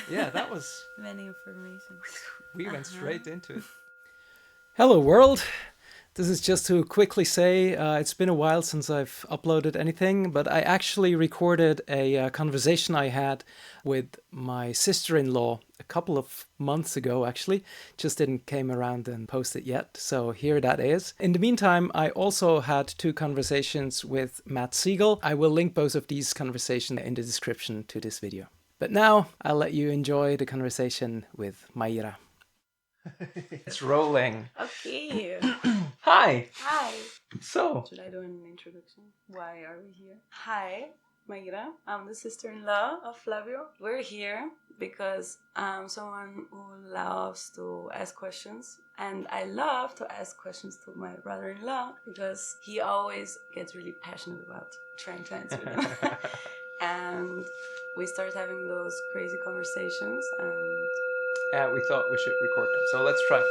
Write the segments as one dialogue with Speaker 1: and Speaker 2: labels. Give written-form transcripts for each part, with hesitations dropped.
Speaker 1: Yeah, that was...
Speaker 2: Many information.
Speaker 1: We went straight into it.
Speaker 3: Hello world! This is just to quickly say, it's been a while since I've uploaded anything, but I actually recorded a conversation I had with my sister-in-law a couple of months ago, actually. Just didn't came around and post it yet, so here that is. In the meantime, I also had 2 conversations with Matt Segal. I will link both of these conversations in the description to this video. But now, I'll let you enjoy the conversation with Maìra.
Speaker 1: It's rolling.
Speaker 2: Okay.
Speaker 1: Hi.
Speaker 2: Hi.
Speaker 1: So,
Speaker 2: Should I do an introduction? Why are we here? Hi, Maìra. I'm the sister-in-law of Flavio. We're here because I'm someone who loves to ask questions. And I love to ask questions to my brother-in-law because he always gets really passionate about trying to answer them. And we start having those crazy conversations and
Speaker 1: we thought we should record them. So let's try.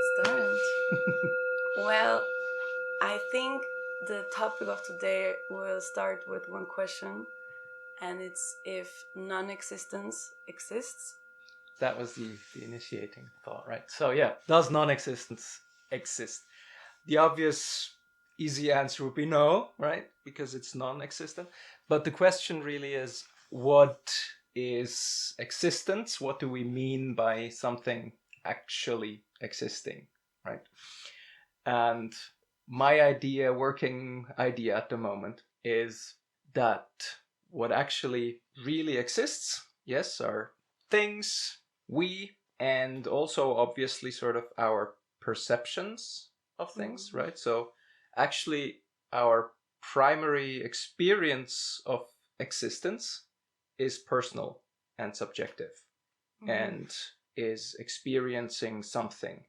Speaker 2: let's start. Well, I think the topic of today will start with one question, and it's if non-existence exists.
Speaker 1: That was the initiating thought, right? So yeah, does non-existence exist? The obvious easy answer would be no, right? Because it's non-existent. But the question really is, what is existence? What do we mean by something actually existing, right? And my working idea at the moment, is that what actually really exists, yes, are things, we, and also obviously sort of our perceptions of things, right? So actually our primary experience of existence is personal and subjective, and is experiencing something.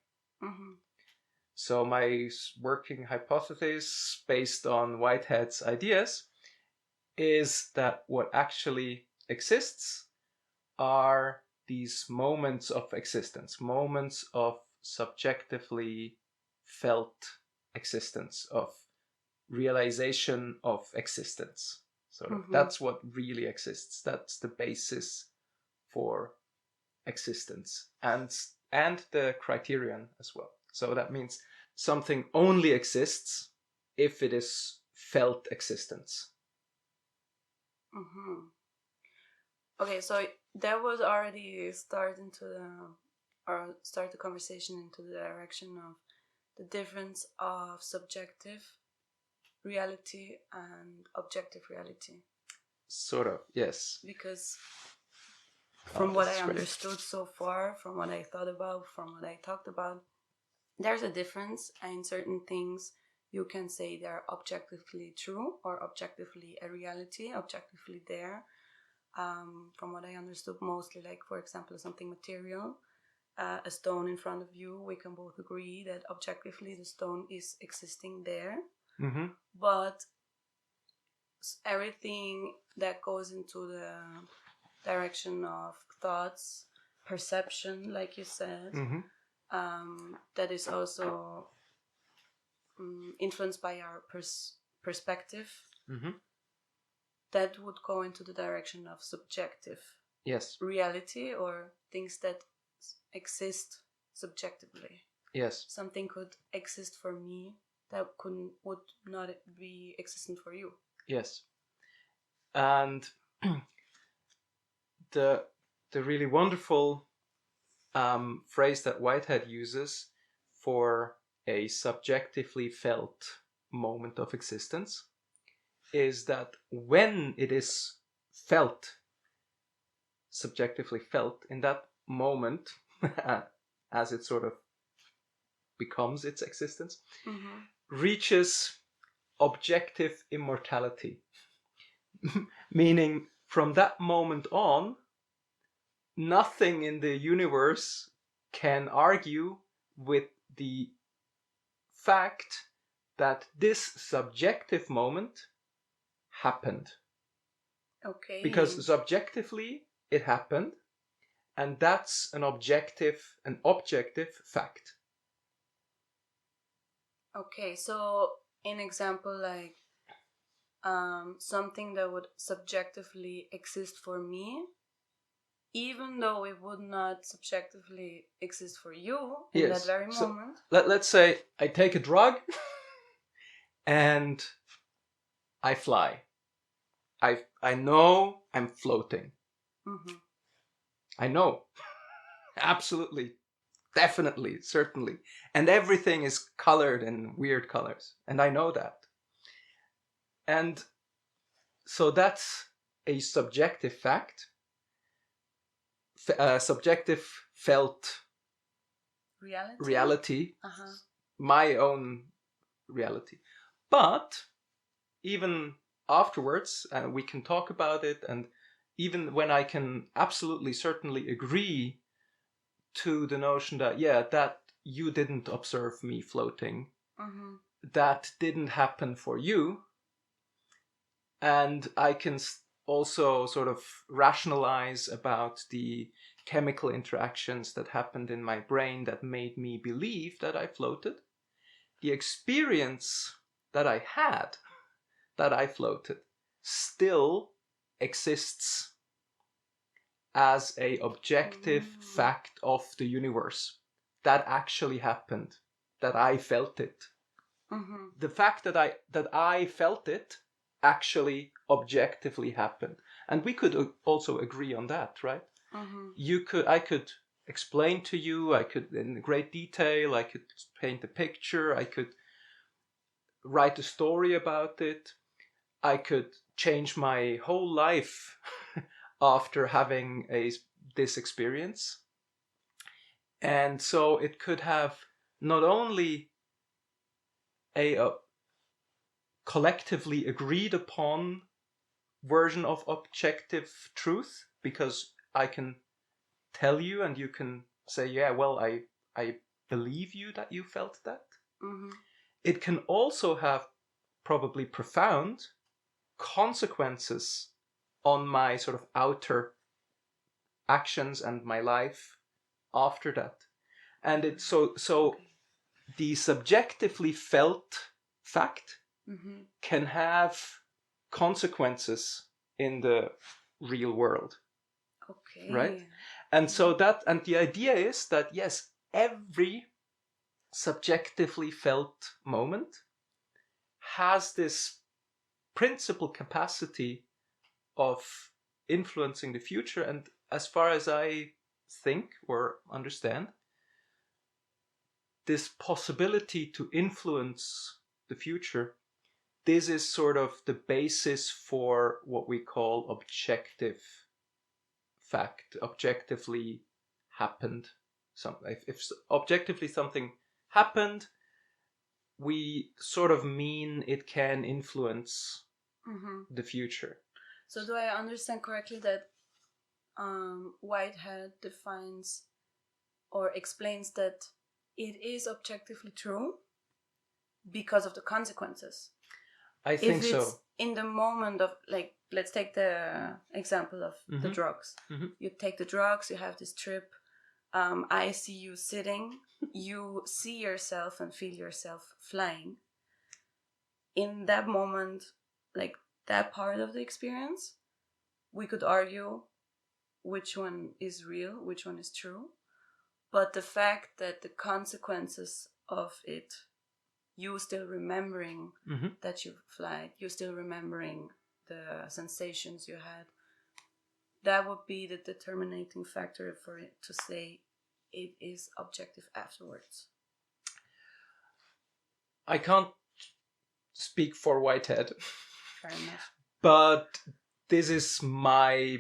Speaker 1: So my working hypothesis, based on Whitehead's ideas, is that what actually exists are these moments of existence, moments of subjectively felt existence, of realization of existence. So that's what really exists. That's the basis for existence, and the criterion as well. So that means something only exists if it is felt existence.
Speaker 2: Okay, so that was already start the conversation into the direction of the difference of subjective reality and objective reality.
Speaker 1: Sort of, yes.
Speaker 2: Because from what I understood so far, from what I thought about, from what I talked about, there's a difference, and in certain things you can say they're objectively true or objectively a reality, objectively there. From what I understood, mostly, like, for example, something material, a stone in front of you, we can both agree that objectively the stone is existing there. But everything that goes into the direction of thoughts, perception, like you said, that is also influenced by our perspective, that would go into the direction of subjective reality, or things that exist subjectively.
Speaker 1: Yes.
Speaker 2: Something could exist for me that would not be existent for you.
Speaker 1: Yes. And the really wonderful phrase that Whitehead uses for a subjectively felt moment of existence is that when it is felt, subjectively felt, in that moment, as it sort of becomes its existence, reaches objective immortality. Meaning, from that moment on, nothing in the universe can argue with the fact that this subjective moment happened.
Speaker 2: Okay.
Speaker 1: Because subjectively it happened, and that's an objective fact.
Speaker 2: Okay, so in example, like, something that would subjectively exist for me, even though it would not subjectively exist for you in that very moment.
Speaker 1: Let's say I take a drug and I fly. I know I'm floating.
Speaker 2: Mm-hmm.
Speaker 1: I know. Absolutely. Definitely. Certainly. And everything is colored in weird colors. And I know that. And so that's a subjective fact. Subjective felt reality.
Speaker 2: Uh-huh.
Speaker 1: My own reality. But even afterwards, we can talk about it, and even when I can absolutely certainly agree to the notion that, yeah, that you didn't observe me floating,
Speaker 2: Mm-hmm.
Speaker 1: that didn't happen for you, and I can also sort of rationalize about the chemical interactions that happened in my brain that made me believe that I floated. The experience that I had that I floated still exists as a objective fact of the universe. That actually happened, that I felt it.
Speaker 2: Mm-hmm.
Speaker 1: The fact that I felt it actually objectively happened. And we could also agree on that, right?
Speaker 2: Mm-hmm.
Speaker 1: I could explain to you, I could in great detail, I could paint a picture, I could write a story about it. I could change my whole life after having this experience. And so it could have not only a collectively agreed upon version of objective truth, because I can tell you and you can say, yeah, well, I believe you that you felt that.
Speaker 2: Mm-hmm.
Speaker 1: It can also have probably profound consequences on my sort of outer actions and my life after that. And it's so the subjectively felt fact can have consequences in the real world.
Speaker 2: Okay.
Speaker 1: Right? And so the idea is that, yes, every subjectively felt moment has this principal capacity of influencing the future. And as far as I think or understand, this possibility to influence the future, this is sort of the basis for what we call objective fact. Objectively happened. If objectively something happened, we sort of mean it can influence the future.
Speaker 2: So do I understand correctly that Whitehead defines or explains that it is objectively true because of the consequences?
Speaker 1: I think
Speaker 2: if it's
Speaker 1: so.
Speaker 2: in the moment of, like, let's take the example of the drugs. You take the drugs, you have this trip. I see you sitting, you see yourself and feel yourself flying. In that moment, like that part of the experience, we could argue which one is real, which one is true. But the fact that the consequences of it, you still remembering that you flight, you still remembering the sensations you had, that would be the determining factor for it to say it is objective afterwards.
Speaker 1: I can't speak for Whitehead.
Speaker 2: Fair enough.
Speaker 1: But this is my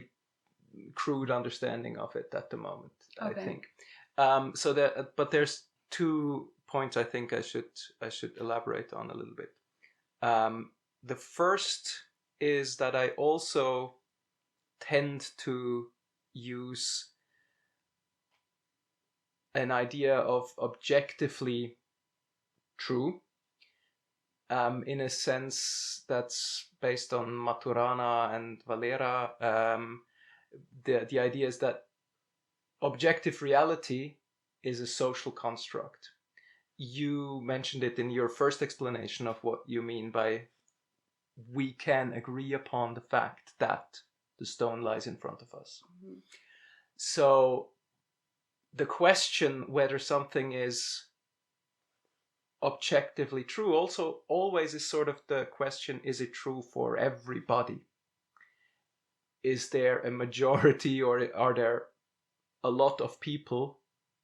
Speaker 1: crude understanding of it at the moment, okay. I think. But there's 2 points I think I should elaborate on a little bit. The first is that I also tend to use an idea of objectively true, in a sense that's based on Maturana and Valera. The idea is that objective reality is a social construct. You mentioned it in your first explanation of what you mean by we can agree upon the fact that the stone lies in front of us.
Speaker 2: Mhm.
Speaker 1: So the question whether something is objectively true also always is sort of the question, is it true for everybody? Is there a majority, or are there a lot of people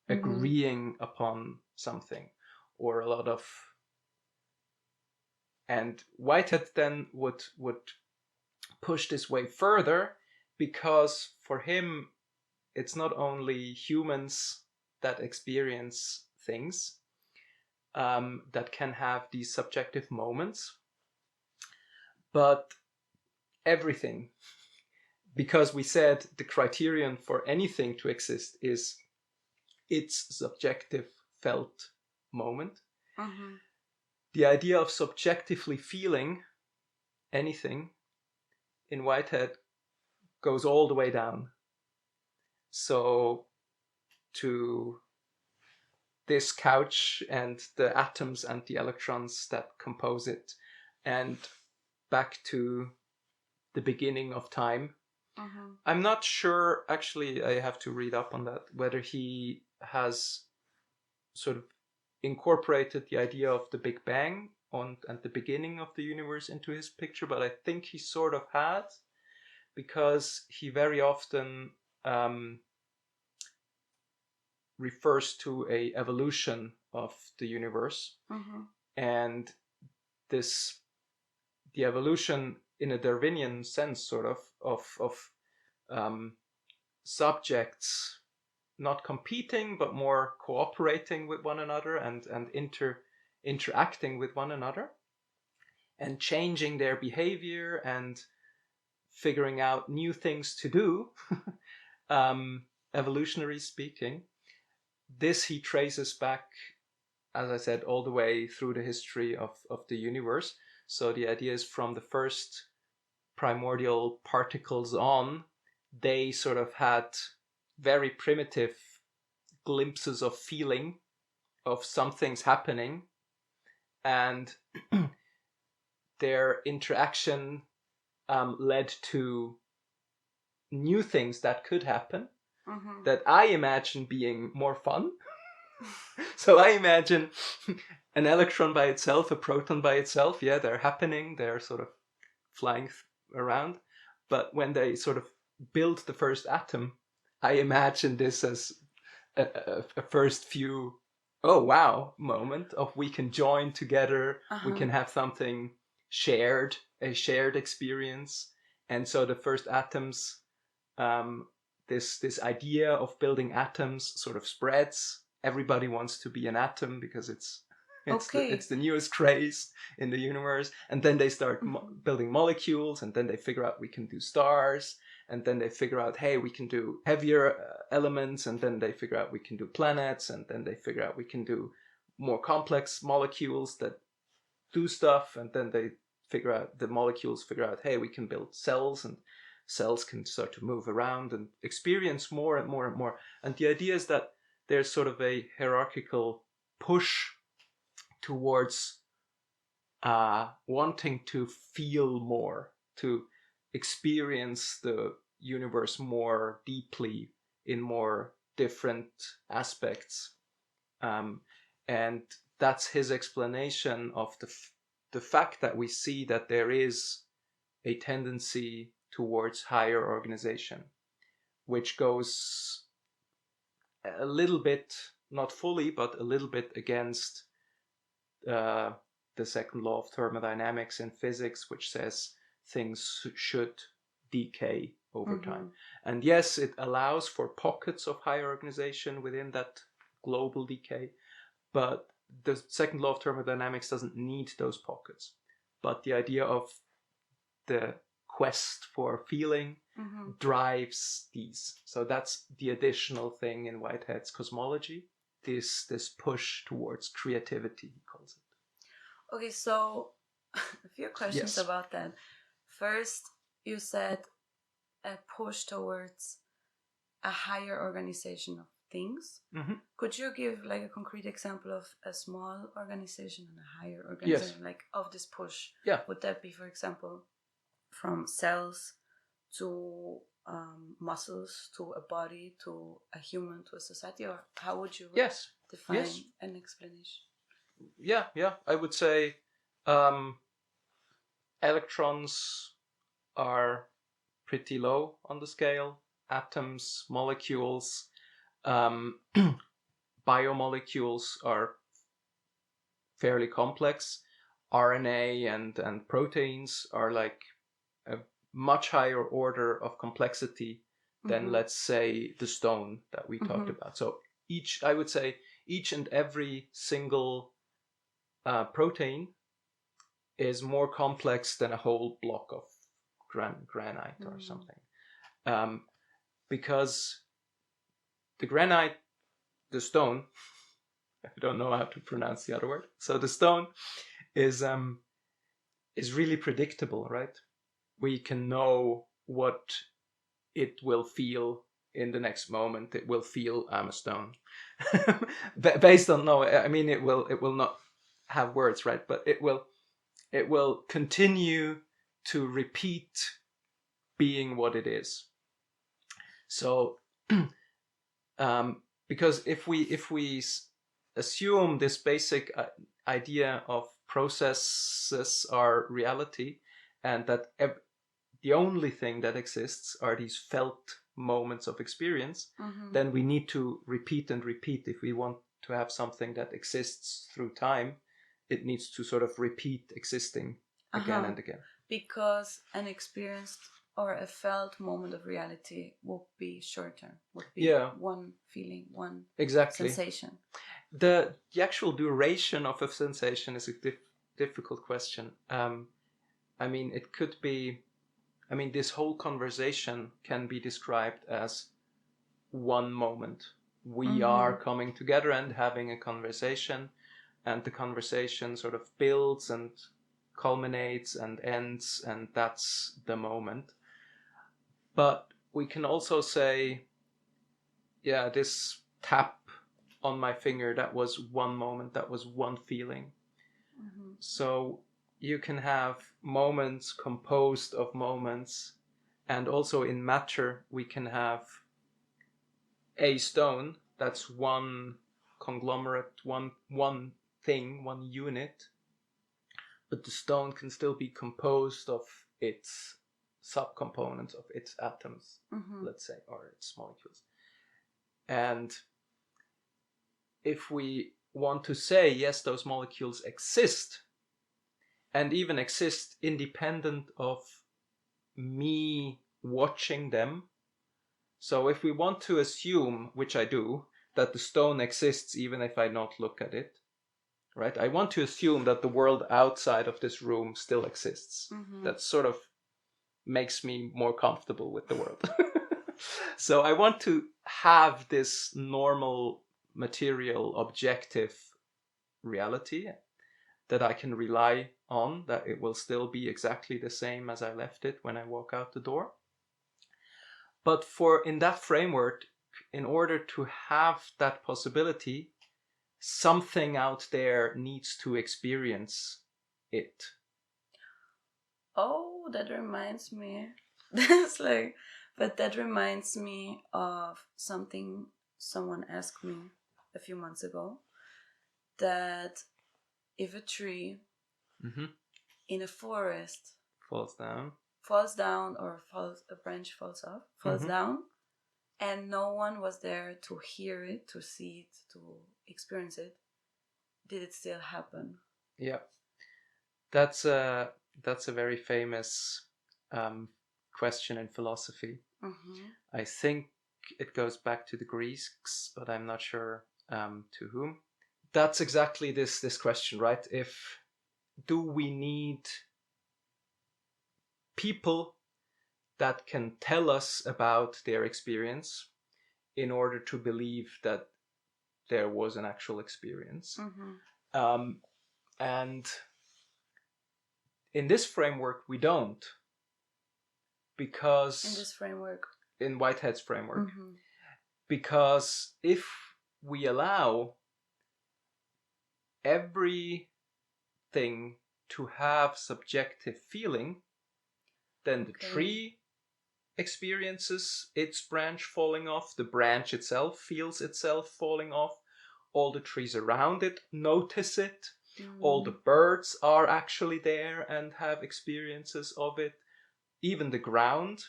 Speaker 1: agreeing upon something, or a lot of... And Whitehead then would push this way further, because for him it's not only humans that experience things, that can have these subjective moments, but everything. Because we said the criterion for anything to exist is its subjective felt moment.
Speaker 2: Mhm.
Speaker 1: The idea of subjectively feeling anything in Whitehead goes all the way down. So to this couch and the atoms and the electrons that compose it, and back to the beginning of time.
Speaker 2: Mhm.
Speaker 1: I'm not sure, actually, I have to read up on that, whether he has sort of incorporated the idea of the Big Bang and the beginning of the universe into his picture, but I think he sort of had, because he very often refers to a evolution of the universe,
Speaker 2: Mhm.
Speaker 1: and the evolution in a Darwinian sense, sort of subjects not competing but more cooperating with one another and interacting with one another and changing their behavior and figuring out new things to do, evolutionary speaking. This he traces back, as I said, all the way through the history of the universe. So the idea is, from the first primordial particles on, they sort of had very primitive glimpses of feeling of something's happening, and their interaction led to new things that could happen,
Speaker 2: Mhm.
Speaker 1: that I imagine being more fun. So I imagine an electron by itself, a proton by itself, yeah, they're happening, they're sort of flying around. But when they sort of build the first atom, I imagine this as a first few, oh wow, moment of we can join together, we can have something shared, a shared experience. And so the first atoms, this idea of building atoms sort of spreads. Everybody wants to be an atom because it's
Speaker 2: Okay.
Speaker 1: the newest craze in the universe. And then they start building molecules, and then they figure out we can do stars, and then they figure out, hey, we can do heavier elements, and then they figure out we can do planets, and then they figure out we can do more complex molecules that do stuff, and then they figure out, the molecules figure out, hey, we can build cells, and cells can start to move around and experience more and more and more. And the idea is that there's sort of a hierarchical push towards wanting to feel more, to experience the universe more deeply in more different aspects. And that's his explanation of the fact that we see that there is a tendency towards higher organization, which goes a little bit, not fully, but a little bit against the second law of thermodynamics in physics, which says things should decay over time. And yes, it allows for pockets of higher organization within that global decay, but the second law of thermodynamics doesn't need those pockets. But the idea of the quest for feeling drives these. So that's the additional thing in Whitehead's cosmology, this push towards creativity, he calls it.
Speaker 2: Okay, so a few questions
Speaker 1: Yes.
Speaker 2: about that. First, you said a push towards a higher organization of things.
Speaker 1: Mm-hmm.
Speaker 2: Could you give like a concrete example of a small organization and a higher organization, like of this push?
Speaker 1: Yeah.
Speaker 2: Would that be, for example, from cells to muscles to a body to a human to a society, or how would you define an explanation?
Speaker 1: Yeah. I would say electrons are pretty low on the scale. Atoms, molecules, biomolecules are fairly complex. RNA and proteins are like a much higher order of complexity than, let's say, the stone that we talked about. So I would say each and every single protein is more complex than a whole block of granite or something. Because the granite, the stone, I don't know how to pronounce the other word. So the stone is really predictable, right? We can know what it will feel in the next moment. It will feel I'm a stone. Based on it will not have words, right? But it will continue to repeat being what it is. So because if we assume this basic idea of processes are reality, and that the only thing that exists are these felt moments of experience, then we need to repeat and repeat. If we want to have something that exists through time, it needs to sort of repeat existing again and again.
Speaker 2: Because an experienced or a felt moment of reality would be short-term, would be one feeling, one sensation.
Speaker 1: The actual duration of a sensation is a difficult question. It could be, this whole conversation can be described as one moment. We are coming together and having a conversation, and the conversation sort of builds and culminates and ends, and that's the moment. But we can also say, this tap on my finger, that was one moment, that was one feeling. So you can have moments composed of moments, and also in matter we can have a stone, that's one conglomerate, one thing, one unit, but the stone can still be composed of its subcomponents, of its atoms, let's say, or its molecules. And if we want to say, yes, those molecules exist, and even exist independent of me watching them. So if we want to assume, which I do, that the stone exists even if I not look at it, right? I want to assume that the world outside of this room still exists. That sort of makes me more comfortable with the world. So I want to have this normal, material, objective reality that I can rely on, that it will still be exactly the same as I left it when I walk out the door. But in that framework, in order to have that possibility, something out there needs to experience it.
Speaker 2: Oh, that reminds me. That reminds me of something someone asked me a few months ago. That if a tree in a forest
Speaker 1: falls down,
Speaker 2: or a branch falls off, falls down, and no one was there to hear it, to see it, to experience it, did it still happen?
Speaker 1: Yeah, that's a very famous question in philosophy. I think it goes back to the Greeks, but I'm not sure to whom. That's exactly this question, right? Do we need people that can tell us about their experience in order to believe that there was an actual experience? And in this framework, we don't. Because
Speaker 2: in this framework,
Speaker 1: in Whiteheads framework, Because if we allow everything to have subjective feeling, then the tree experiences its branch falling off, the branch itself feels itself falling off, all the trees around it notice it, all the birds are actually there and have experiences of it, even the ground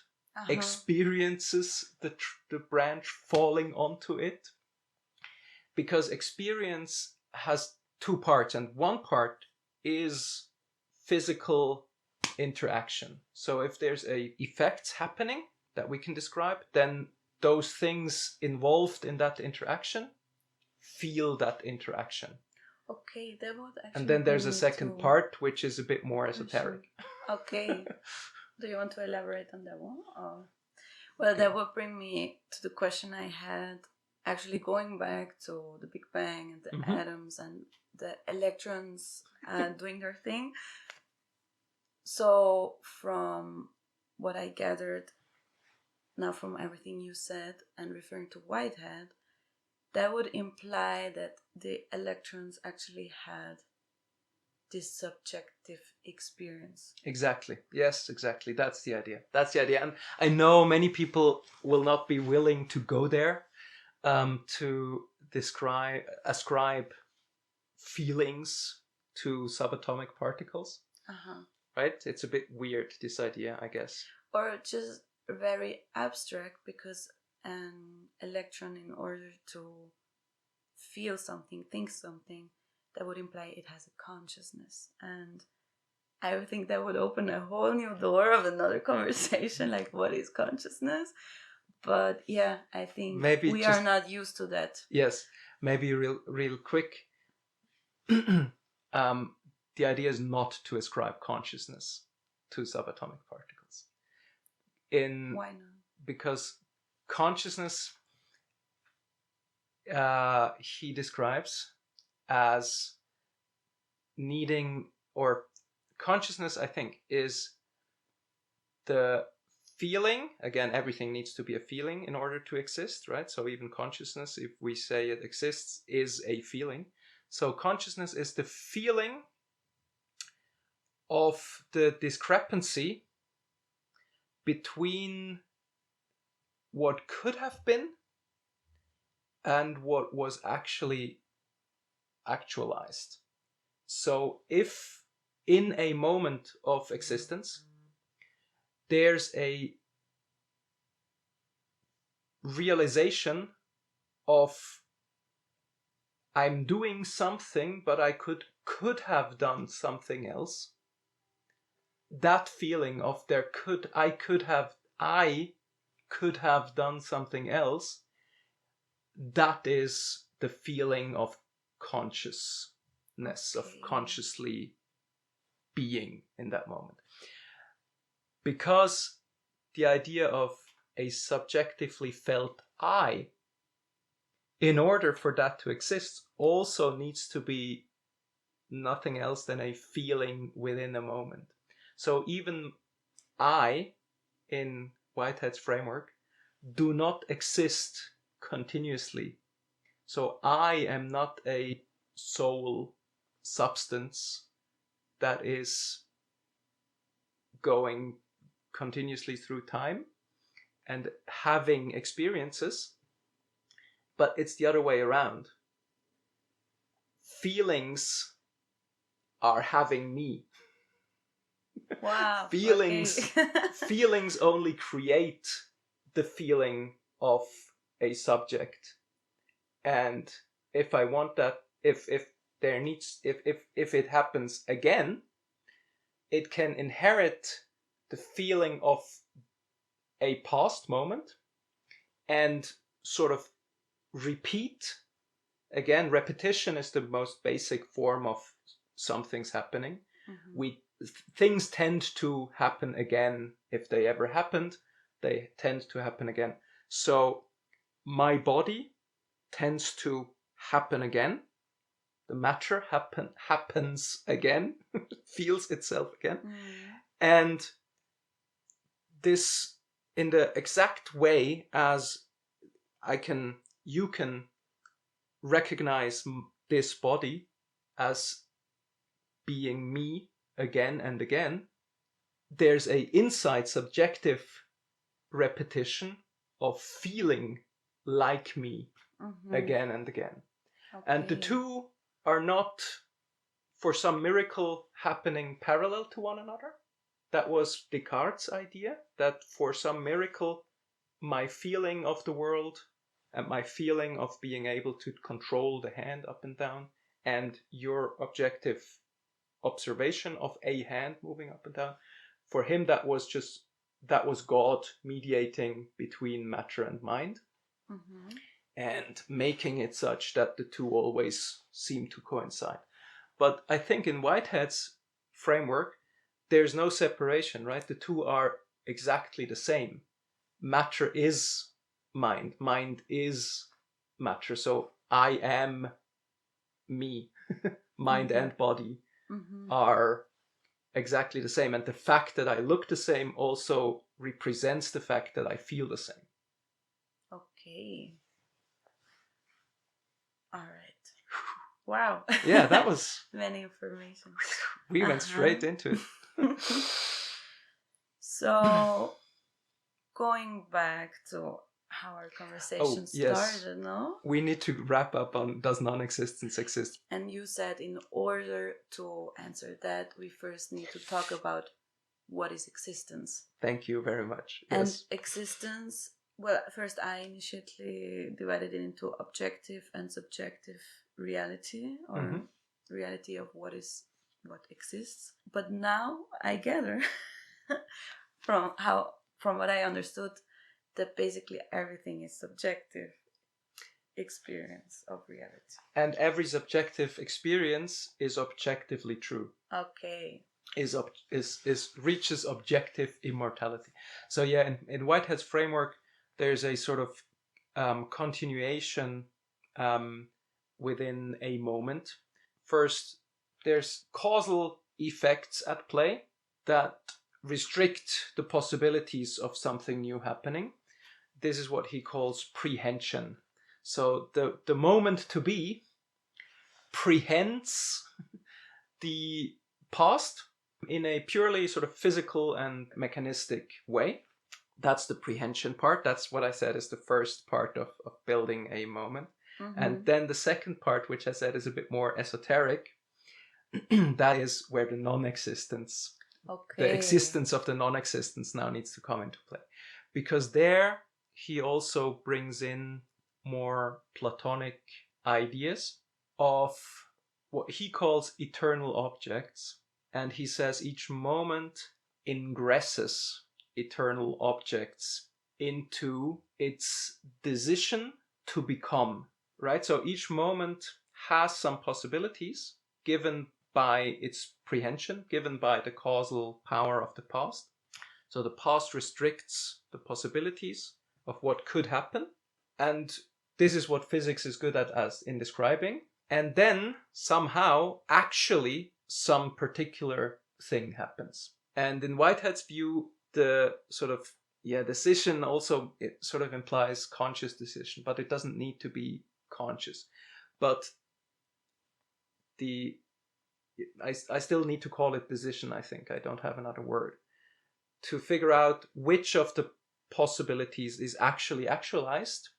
Speaker 1: experiences the branch falling onto it. Because experience has two parts, and one part is physical interaction. So if there's effects happening that we can describe, then those things involved in that interaction feel that interaction.
Speaker 2: Okay, that would actually.
Speaker 1: And then there's a second part which is a bit more esoteric.
Speaker 2: Okay. Do you want to elaborate on that one? Or... Well, that would bring me to the question I had, actually going back to the Big Bang and the atoms and the electrons doing their thing. So from what I gathered now from everything you said and referring to Whitehead, that would imply that the electrons actually had this subjective experience.
Speaker 1: Exactly. Yes, exactly. That's the idea. And I know many people will not be willing to go there to ascribe feelings to subatomic particles. Right? It's a bit weird, this idea, I guess.
Speaker 2: Or just very abstract, because an electron, in order to feel something, think something, that would imply it has a consciousness. And I would think that would open a whole new door of another conversation, like what is consciousness? But yeah, I think maybe we are not used to that.
Speaker 1: Yes, maybe real quick. The idea is not to ascribe consciousness to subatomic particles.
Speaker 2: Why not?
Speaker 1: Because consciousness, he describes as needing, or consciousness, I think, is the feeling. Again, everything needs to be a feeling in order to exist, right? So even consciousness, if we say it exists, is a feeling. So consciousness is the feeling of the discrepancy between what could have been and what was actually actualized. So if in a moment of existence there's a realization of I'm doing something, but I could have done something else, that feeling of I could have done something else, that is the feeling of consciousness, of consciously being in that moment. Because the idea of a subjectively felt I, in order for that to exist, also needs to be nothing else than a feeling within a moment. So even I, in Whitehead's framework, do not exist continuously. So I am not a soul substance that is going continuously through time and having experiences, but it's the other way around. Feelings are having me.
Speaker 2: Wow.
Speaker 1: Feelings only create the feeling of a subject. And if I want that, if it happens again, it can inherit the feeling of a past moment and sort of repeat. Again, repetition is the most basic form of something's happening. Things tend to happen again. If they ever happened, they tend to happen again. So my body tends to happen again. The matter happens again, feels itself again. And this, in the exact way as you can recognize this body as being me again and again, there's a inside subjective repetition of feeling like me again and again.
Speaker 2: Okay.
Speaker 1: And the two are not, for some miracle, happening parallel to one another. That was Descartes' idea, that for some miracle, my feeling of the world and my feeling of being able to control the hand up and down and your objective observation of a hand moving up and down, for him that was God mediating between matter and mind, and making it such that the two always seem to coincide. But I think in Whitehead's framework, there's no separation, right? The two are exactly the same. Matter is mind. Mind is matter. So I am me. Mind and body are exactly the same. And the fact that I look the same also represents the fact that I feel the same.
Speaker 2: Okay. All right. Wow.
Speaker 1: Yeah, that was...
Speaker 2: many information.
Speaker 1: We went straight into it.
Speaker 2: So, going back to how our conversation started, no?
Speaker 1: We need to wrap up on Does Nonexistence exist?
Speaker 2: And you said in order to answer that, we first need to talk about what is existence.
Speaker 1: Thank you very much.
Speaker 2: And
Speaker 1: Yes.
Speaker 2: existence, well, first I initially divided it into objective and subjective reality, or reality of what exists. But now I gather from what I understood, that basically everything is subjective experience of reality. And
Speaker 1: every subjective experience is objectively true.
Speaker 2: Okay.
Speaker 1: Reaches objective immortality. So yeah, in Whitehead's framework, there's a sort of continuation within a moment. First, there's causal effects at play that restrict the possibilities of something new happening. This is what he calls prehension. So the moment to be prehends the past in a purely sort of physical and mechanistic way. That's the prehension part. That's what I said is the first part of building a moment. And then the second part, which I said is a bit more esoteric, that is where the non-existence, the existence of the non-existence now needs to come into play. Because there he also brings in more Platonic ideas of what he calls eternal objects. And he says each moment ingresses eternal objects into its decision to become, right? So each moment has some possibilities given by its prehension, given by the causal power of the past. So the past restricts the possibilities of what could happen. And this is what physics is good at as in describing. And then somehow actually some particular thing happens. And in Whitehead's view, the sort of decision also, it sort of implies conscious decision, but it doesn't need to be conscious. But I still need to call it decision, I think. I don't have another word. To figure out which of the possibilities is actually actualized.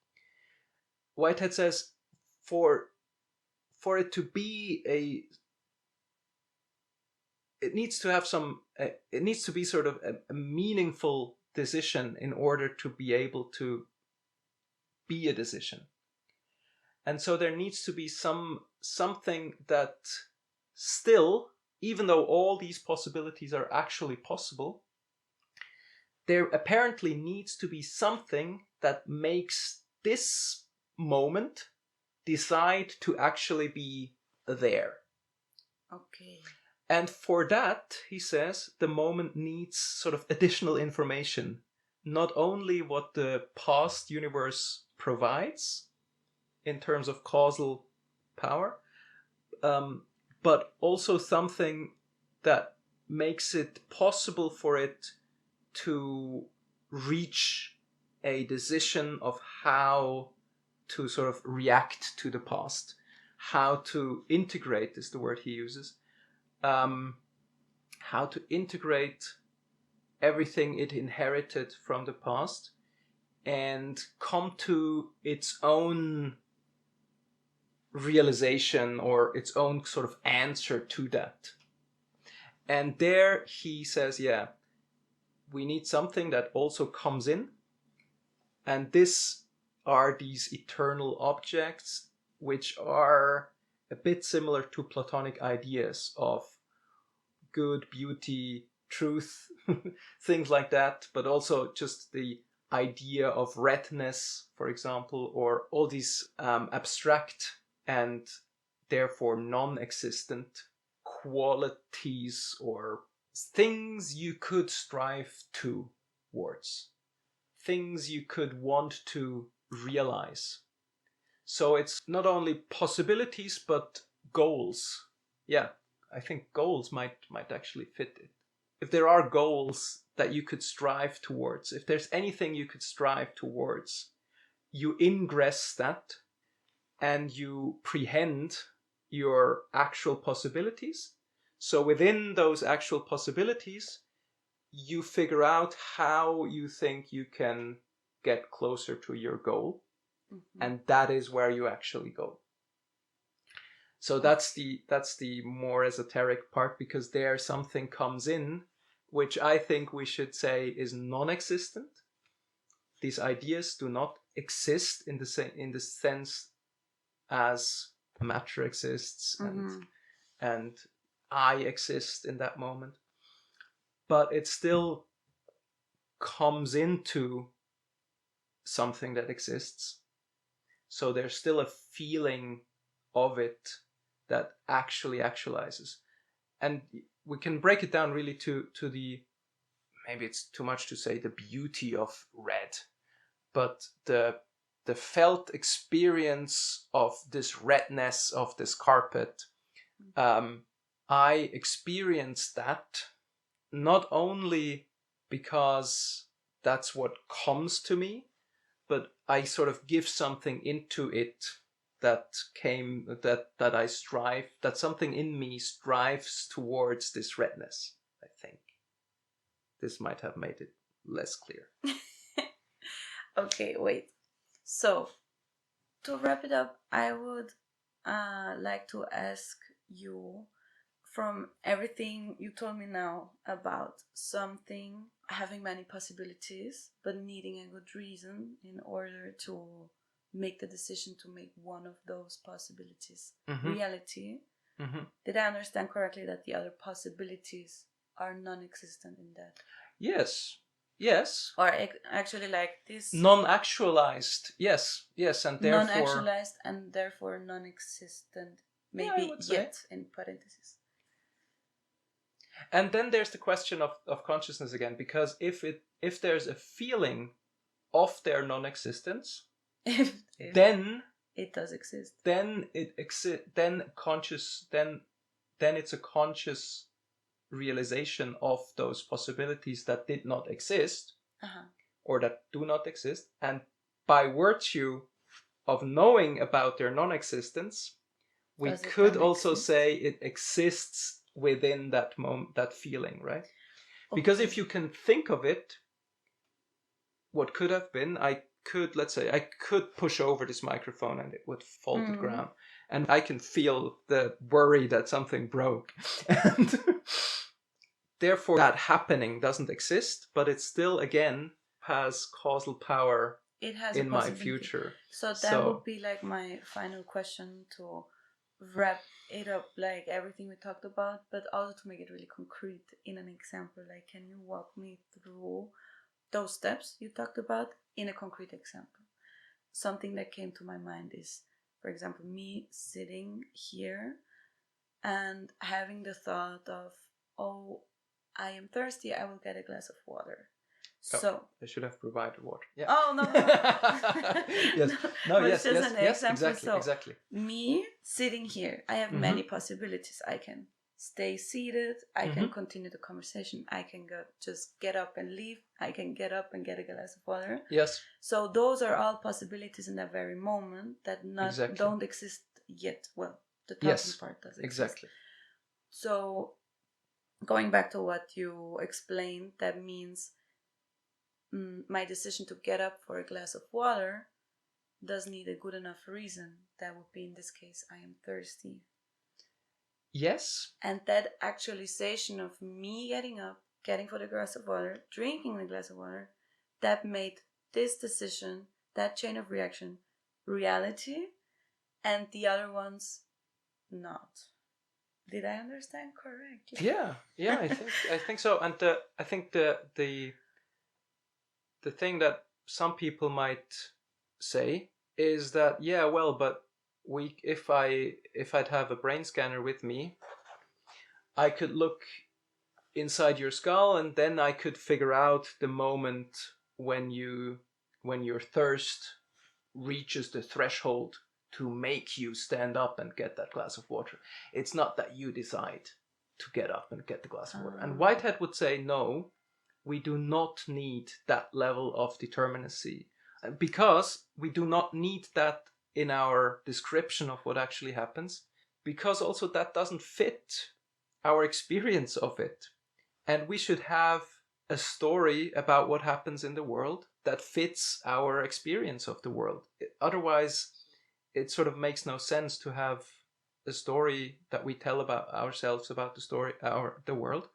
Speaker 1: Whitehead says for it to be it needs to be sort of a meaningful decision in order to be able to be a decision. And so there needs to be something that still, even though all these possibilities are actually possible, there apparently needs to be something that makes this moment decide to actually be there.
Speaker 2: Okay.
Speaker 1: And for that, he says, the moment needs sort of additional information. Not only what the past universe provides in terms of causal power, but also something that makes it possible for it to reach a decision of how to sort of react to the past, how to integrate is the word he uses, how to integrate everything it inherited from the past and come to its own realization or its own sort of answer to that. And there he says, yeah, we need something that also comes in. And this are these eternal objects, which are a bit similar to Platonic ideas of good, beauty, truth, things like that, but also just the idea of redness, for example, or all these abstract and therefore non-existent qualities or things you could strive towards, things you could want to realize. So it's not only possibilities, but goals. Yeah, I think goals might actually fit it. If there are goals that you could strive towards, if there's anything you could strive towards, you ingress that and you prehend your actual possibilities. So within those actual possibilities, you figure out how you think you can get closer to your goal. Mm-hmm. And that is where you actually go. So that's the more esoteric part, because there something comes in which I think we should say is non-existent. These ideas do not exist in the sense as matter exists and I exist in that moment. But it still comes into something that exists. So there's still a feeling of it that actually actualizes. And we can break it down really to the, maybe it's too much to say the beauty of red, but the felt experience of this redness of this carpet. I experienced that not only because that's what comes to me, but I sort of give something into it that I strive, that something in me strives towards this redness, I think. This might have made it less clear.
Speaker 2: Okay, wait. So, to wrap it up, I would like to ask you, from everything you told me now about something having many possibilities, but needing a good reason in order to make the decision to make one of those possibilities reality. Did I understand correctly that the other possibilities are non-existent in that?
Speaker 1: Yes.
Speaker 2: Or actually like this...
Speaker 1: Non-actualized, yes, and therefore...
Speaker 2: Non-actualized and therefore non-existent, maybe yet, in parentheses.
Speaker 1: And then there's the question of consciousness again, because if there's a feeling of their non-existence, then
Speaker 2: it does exist.
Speaker 1: Then it exists. Then it's a conscious realization of those possibilities that did not exist, or that do not exist, and by virtue of knowing about their non-existence, we could also say it exists within that moment, that feeling, right? Okay. Because if you can think of it, what could have been, let's say I could push over this microphone and it would fall to the ground, and I can feel the worry that something broke, and therefore that happening doesn't exist, but it still again has causal power. It has in my future.
Speaker 2: So that would be like my final question to wrap it up, like everything we talked about, but also to make it really concrete in an example. Like, can you walk me through those steps you talked about in a concrete example? Something that came to my mind is, for example, me sitting here and having the thought of, oh, I am thirsty, I will get a glass of water.
Speaker 1: Oh,
Speaker 2: so
Speaker 1: they should have provided water. Yeah.
Speaker 2: Oh no.
Speaker 1: Yes.
Speaker 2: Example.
Speaker 1: Exactly.
Speaker 2: Me sitting here, I have many possibilities. I can stay seated. I can continue the conversation. I can just get up and leave. I can get up and get a glass of water.
Speaker 1: Yes.
Speaker 2: So those are all possibilities in that very moment that don't exist yet. Well, the talking part does exist.
Speaker 1: Exactly.
Speaker 2: So going back to what you explained, that means my decision to get up for a glass of water does need a good enough reason. That would be, in this case, I am thirsty.
Speaker 1: Yes.
Speaker 2: And that actualization of me getting up, getting for the glass of water, drinking the glass of water, that made this decision, that chain of reaction, reality, and the other ones not. Did I understand correctly?
Speaker 1: Yeah, I think so. And I think the thing that some people might say is that, yeah, well, but if I'd have a brain scanner with me, I could look inside your skull, and then I could figure out the moment when your thirst reaches the threshold to make you stand up and get that glass of water. It's not that you decide to get up and get the glass of water. And Whitehead would say, no, we do not need that level of determinacy, because we do not need that in our description of what actually happens, because also that doesn't fit our experience of it. And we should have a story about what happens in the world that fits our experience of the world. Otherwise, it sort of makes no sense to have a story that we tell about ourselves, about the world.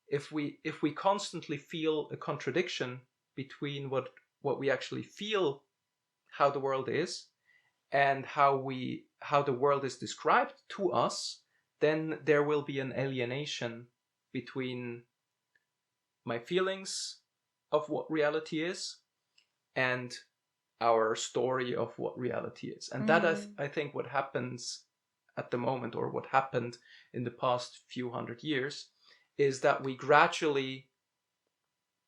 Speaker 1: If we constantly feel a contradiction between what we actually feel how the world is and how the world is described to us, then there will be an alienation between my feelings of what reality is and our story of what reality is. And that I think what happens at the moment, or what happened in the past few hundred years, is that we gradually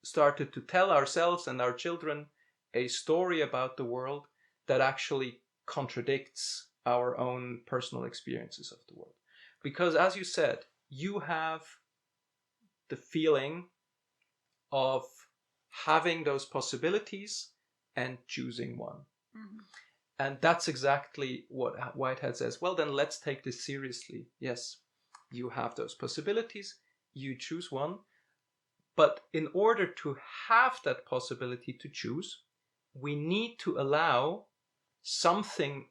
Speaker 1: started to tell ourselves and our children a story about the world that actually contradicts our own personal experiences of the world. Because, as you said, you have the feeling of having those possibilities and choosing one. And that's exactly what Whitehead says. Well, then let's take this seriously. Yes, you have those possibilities, you choose one. But in order to have that possibility to choose, we need to allow something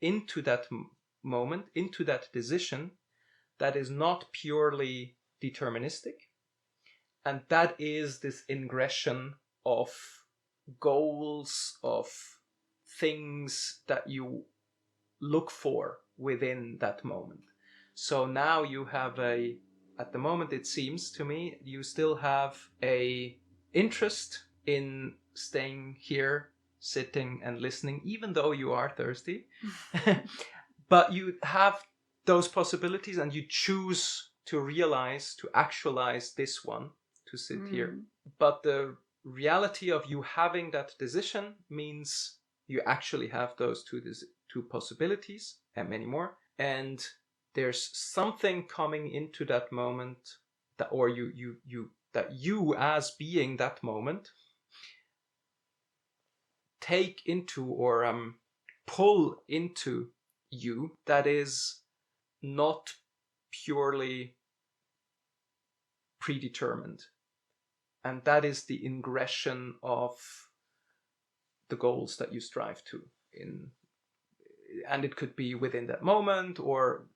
Speaker 1: into that moment, into that decision, that is not purely deterministic. And that is this ingression of goals, of things that you look for within that moment. So now you have at the moment, it seems to me, you still have a interest in staying here, sitting and listening, even though you are thirsty. But you have those possibilities, and you choose to actualize this one, to sit here. But the reality of you having that decision means you actually have those two possibilities and many more. And there's something coming into that moment that, or that you as being that moment take into, or pull into you, that is not purely predetermined. And that is the ingression of the goals that you strive to. And it could be within that moment, or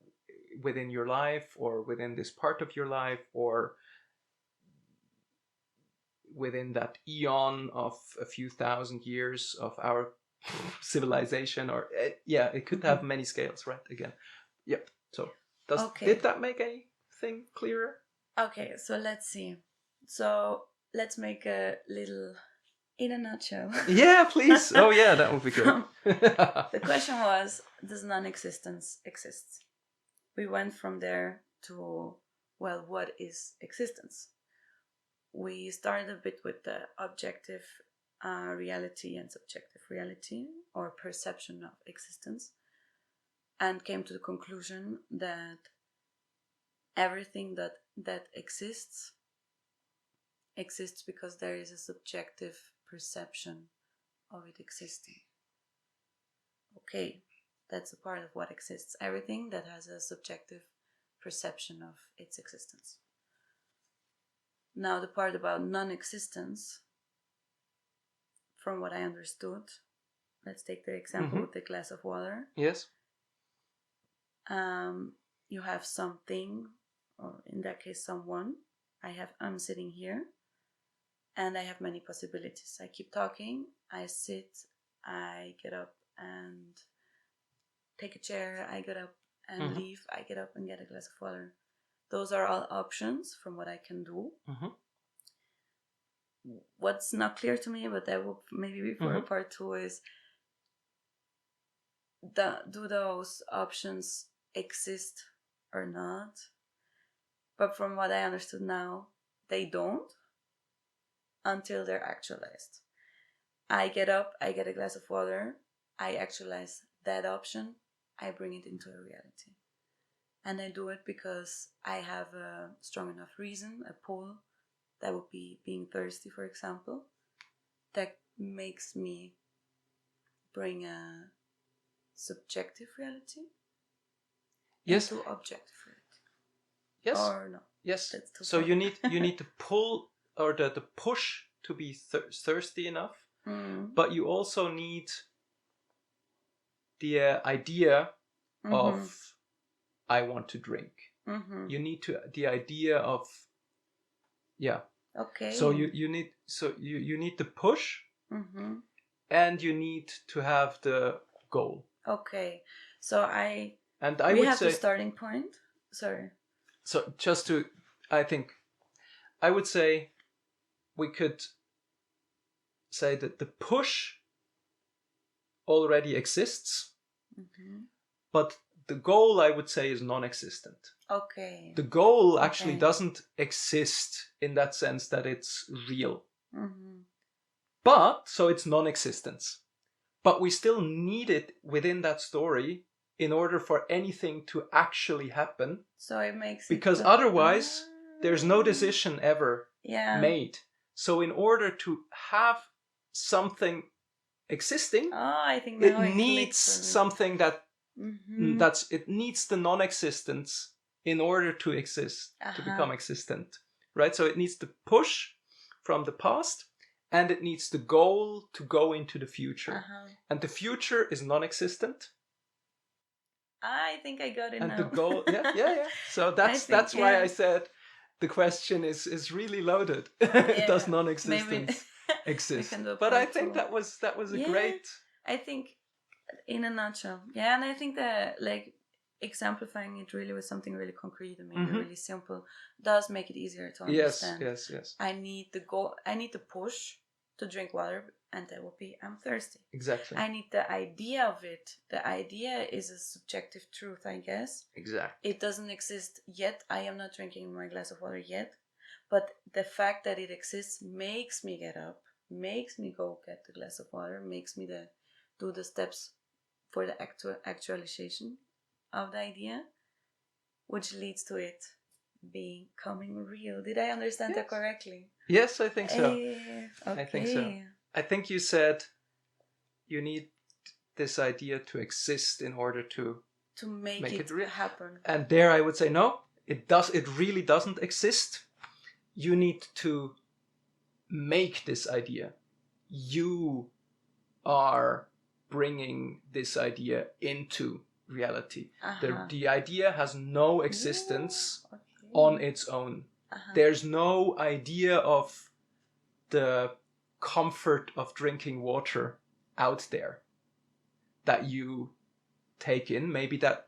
Speaker 1: within your life, or within this part of your life, or within that eon of a few thousand years of our civilization, or it could have many scales, right? Again, yep. So did that make anything clearer?
Speaker 2: Okay, so let's see. So let's make a little, in a nutshell.
Speaker 1: Yeah, please. Oh yeah, that would be good.
Speaker 2: The question was, does non-existence exist? We went from there to, well, what is existence? We started a bit with the objective reality and subjective reality, or perception of existence, and came to the conclusion that everything that exists because there is a subjective perception of it existing. Okay, that's a part of what exists. Everything that has a subjective perception of its existence. Now the part about non-existence, from what I understood, let's take the example with the glass of water.
Speaker 1: Yes.
Speaker 2: You have something, or in that case someone. I'm sitting here and I have many possibilities. I keep talking, I sit, I get up and take a chair, I get up and leave, I get up and get a glass of water. Those are all options from what I can do. What's not clear to me, but that will maybe be for part 2, is do those options exist or not? But from what I understood now, they don't until they're actualized. I get up, I get a glass of water, I actualize that option, I bring it into a reality. And I do it because I have a strong enough reason, a pull, that would be being thirsty, for example, that makes me bring a subjective reality into objective reality.
Speaker 1: Yes.
Speaker 2: Or no?
Speaker 1: Yes.
Speaker 2: That's too
Speaker 1: So
Speaker 2: far.
Speaker 1: you need to pull, or the push to be thirsty enough, but you also need the idea of I want to drink. You need the idea of
Speaker 2: Okay.
Speaker 1: So you need the push, and you need to have the goal.
Speaker 2: Okay. So
Speaker 1: we
Speaker 2: would
Speaker 1: have
Speaker 2: the starting point. Sorry.
Speaker 1: So I would say we could say that the push already exists, but the goal, I would say, is non-existent.
Speaker 2: Okay.
Speaker 1: The goal actually doesn't exist in that sense that it's real. But, so it's non-existence. But we still need it within that story in order for anything to actually happen.
Speaker 2: So it makes
Speaker 1: because otherwise there's no decision ever made. So in order to have something existing,
Speaker 2: I think
Speaker 1: it needs something that it needs the non-existence in order to exist, to become existent, right? So it needs the push from the past, and it needs the goal to go into the future. And the future is non-existent.
Speaker 2: I think I got it
Speaker 1: and
Speaker 2: now.
Speaker 1: The goal, yeah. So that's why I said the question is really loaded. Does non-existence exist? But I think that was a great.
Speaker 2: I think, in a nutshell, and I think that exemplifying it really with something really concrete and maybe really simple does make it easier to understand.
Speaker 1: Yes.
Speaker 2: I need the goal. I need the push to drink water, and that will be I'm thirsty.
Speaker 1: Exactly.
Speaker 2: I need the idea of it. The idea is a subjective truth, I guess.
Speaker 1: Exactly.
Speaker 2: It doesn't exist yet. I am not drinking my glass of water yet. But the fact that it exists makes me get up, makes me go get the glass of water, makes me do the steps for the actualization of the idea, which leads to it becoming real. Did I understand that correctly?
Speaker 1: Yes, I think so.
Speaker 2: Okay.
Speaker 1: I think so. I think you said you need this idea to exist in order to make it real.
Speaker 2: Happen.
Speaker 1: And there I would say no, it really doesn't exist. You need to make this idea. You are bringing this idea into reality. The idea has no existence on its own. There's no idea of the comfort of drinking water out there that you take in. Maybe that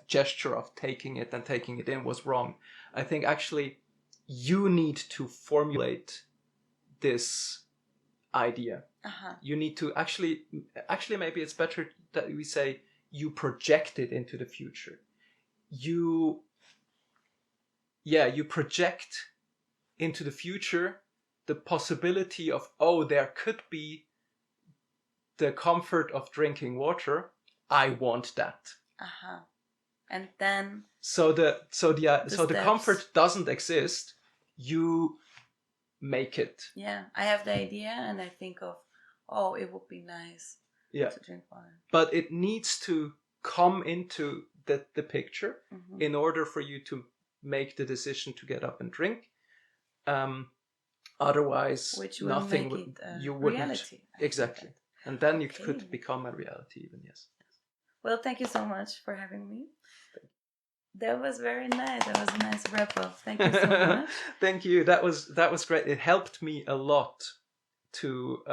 Speaker 1: gesture of taking it in was wrong. I think actually you need to formulate this idea. You need to actually maybe it's better that we say you project it into the future. You project into the future the possibility of, there could be the comfort of drinking water. I want that.
Speaker 2: And then
Speaker 1: so the
Speaker 2: steps.
Speaker 1: comfort doesn't exist. You make it.
Speaker 2: Yeah, I have the idea and I think of, oh, it would be nice to drink water.
Speaker 1: But it needs to come into the picture in order for you to make the decision to get up and drink. Otherwise,
Speaker 2: which
Speaker 1: nothing
Speaker 2: make it
Speaker 1: you wouldn't
Speaker 2: reality.
Speaker 1: Exactly, and then it could become a reality even. Yes.
Speaker 2: Well, thank you so much for having me. That was very nice. That was a nice wrap up. Thank you so much.
Speaker 1: Thank you. That was great. It helped me a lot to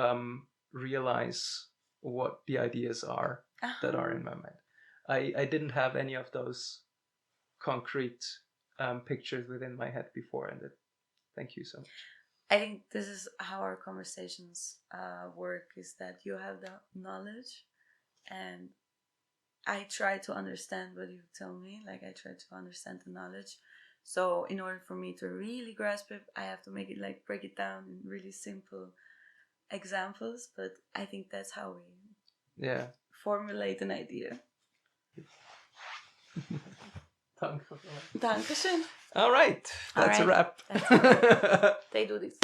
Speaker 1: realize what the ideas are that are in my mind. I didn't have any of those concrete pictures within my head before, and thank you so much.
Speaker 2: I think this is how our conversations work, is that you have the knowledge and I try to understand what you tell me. Like, I try to understand the knowledge. So in order for me to really grasp it, I have to make it, like, break it down in really simple examples. But I think that's how we formulate an idea. Dankeschön.
Speaker 1: All right. That's a wrap.
Speaker 2: That's a wrap. They do this.